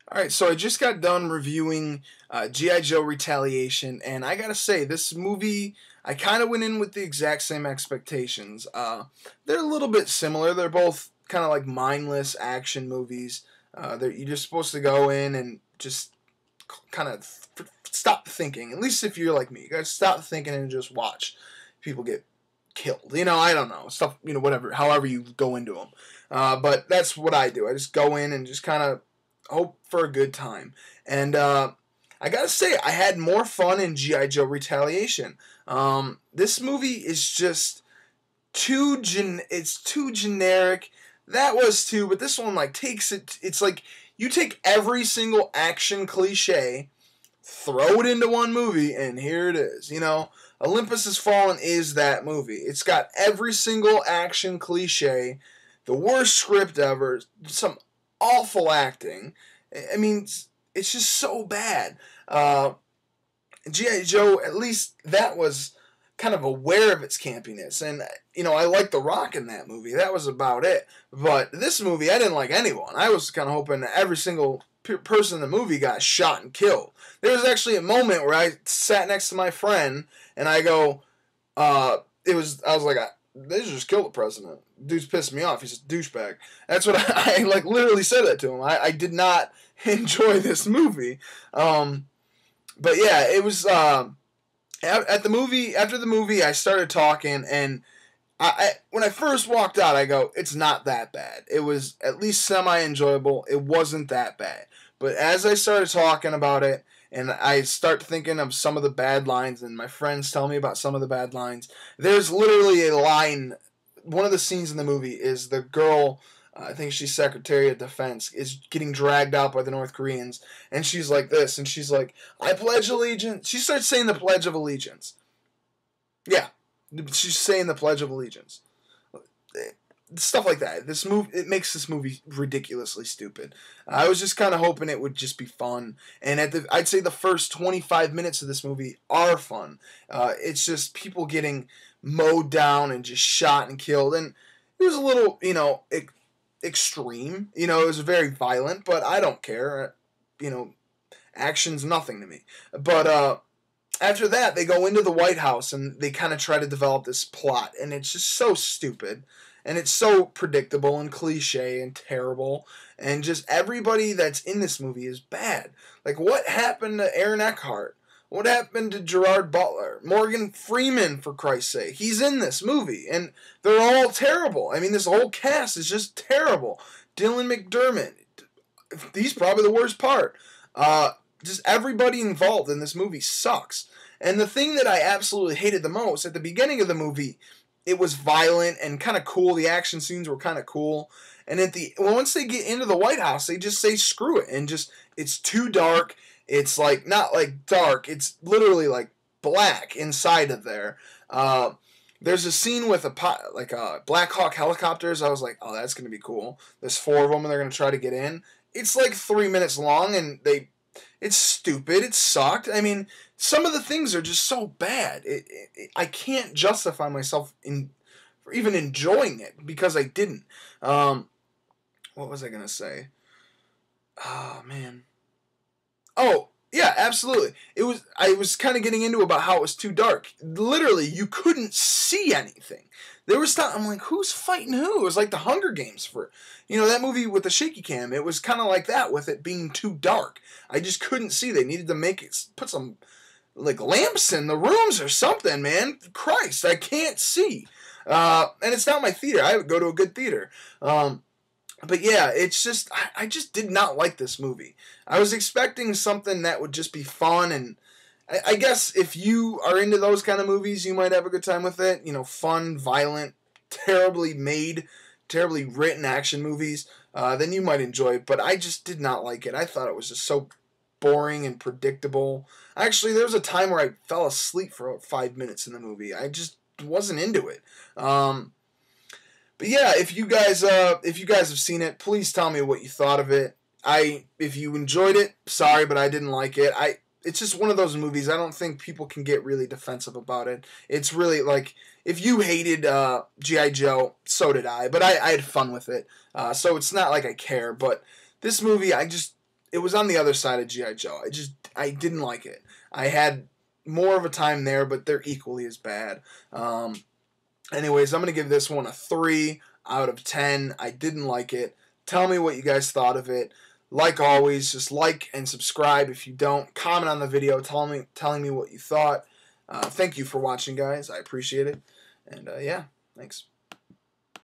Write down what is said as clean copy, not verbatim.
Alright, so I just got done reviewing G.I. Joe Retaliation, and I gotta say, this movie, I kind of went in with the exact same expectations. They're a little bit similar. They're both kind of like mindless action movies. You're just supposed to go in and just kind of stop thinking. At least if you're like me, you gotta stop thinking and just watch people get killed. I don't know. Stuff, whatever, however you go into them. But that's what I do. I just go in and just kind of hope for a good time. And I gotta say, I had more fun in G.I. Joe Retaliation. This movie is just it's too generic. That was too, but this one takes it. It's like you take every single action cliche, throw it into one movie, and here it is. Olympus Has Fallen is that movie. It's got every single action cliche, the worst script ever, some awful acting. I mean, it's just so bad. G.I. Joe, at least that was kind of aware of its campiness. And, I liked The Rock in that movie. That was about it. But this movie, I didn't like anyone. I was kind of hoping that every single person in the movie got shot and killed. There was actually a moment where I sat next to my friend, and I go, I was like, they should just kill the president. Dude's pissed me off. He's a douchebag. That's what I literally said that to him. I did not enjoy this movie. But yeah, it was after the movie, I started talking, and when I first walked out, I go, it's not that bad. It was at least semi-enjoyable. It wasn't that bad. But as I started talking about it, and I start thinking of some of the bad lines, and my friends tell me about some of the bad lines, there's literally a line. One of the scenes in the movie is the girl, I think she's Secretary of Defense, is getting dragged out by the North Koreans, and she's like this, and she's like, I pledge allegiance. She starts saying the Pledge of Allegiance. Yeah, she's saying the Pledge of Allegiance. Stuff like that. It makes this movie ridiculously stupid. I was just kind of hoping it would just be fun, and I'd say the first 25 minutes of this movie are fun. It's just people getting mowed down and just shot and killed, and it was a little, extreme. It was very violent, but I don't care. Action's nothing to me. But after that, they go into the White House and they kind of try to develop this plot, and it's just so stupid, and it's so predictable and cliche and terrible, and just everybody that's in this movie is bad. Like, what happened to Aaron Eckhart? What happened to Gerard Butler? Morgan Freeman, for Christ's sake. He's in this movie, and they're all terrible. I mean, this whole cast is just terrible. Dylan McDermott, he's probably the worst part. Just everybody involved in this movie sucks. And the thing that I absolutely hated the most, at the beginning of the movie, it was violent and kind of cool. The action scenes were kind of cool. And once they get into the White House, they just say screw it. And it's too dark. It's not dark. It's literally black inside of there. There's a scene with Black Hawk helicopters. I was like, oh, that's going to be cool. There's 4 of them, and they're going to try to get in. It's 3 minutes long, and it's stupid. It sucked. I mean, some of the things are just so bad. I can't justify myself for even enjoying it because I didn't. What was I going to say? Oh, man. Oh, yeah, absolutely. I was kind of getting into about how it was too dark. Literally, you couldn't see anything. There was I'm like, who's fighting who? It was like the Hunger Games that movie with the shaky cam. It was kind of like that with it being too dark. I just couldn't see. They needed to put some lamps in the rooms or something, man. Christ, I can't see. And it's not my theater. I would go to a good theater. But yeah, it's just, I just did not like this movie. I was expecting something that would just be fun, and I guess if you are into those kind of movies, you might have a good time with it. Fun, violent, terribly made, terribly written action movies, then you might enjoy it. But I just did not like it. I thought it was just so boring and predictable. Actually, there was a time where I fell asleep for 5 minutes in the movie. I just wasn't into it. But yeah, if you guys have seen it, please tell me what you thought of it. If you enjoyed it, sorry, but I didn't like it. It's just one of those movies. I don't think people can get really defensive about it. It's really if you hated G.I. Joe, so did I. But I had fun with it. So it's not like I care. But this movie, it was on the other side of G.I. Joe. I didn't like it. I had more of a time there, but they're equally as bad. Anyways, I'm going to give this one a 3 out of 10. I didn't like it. Tell me what you guys thought of it. Like always, just like and subscribe if you don't. Comment on the video telling me what you thought. Thank you for watching, guys. I appreciate it. And yeah, thanks.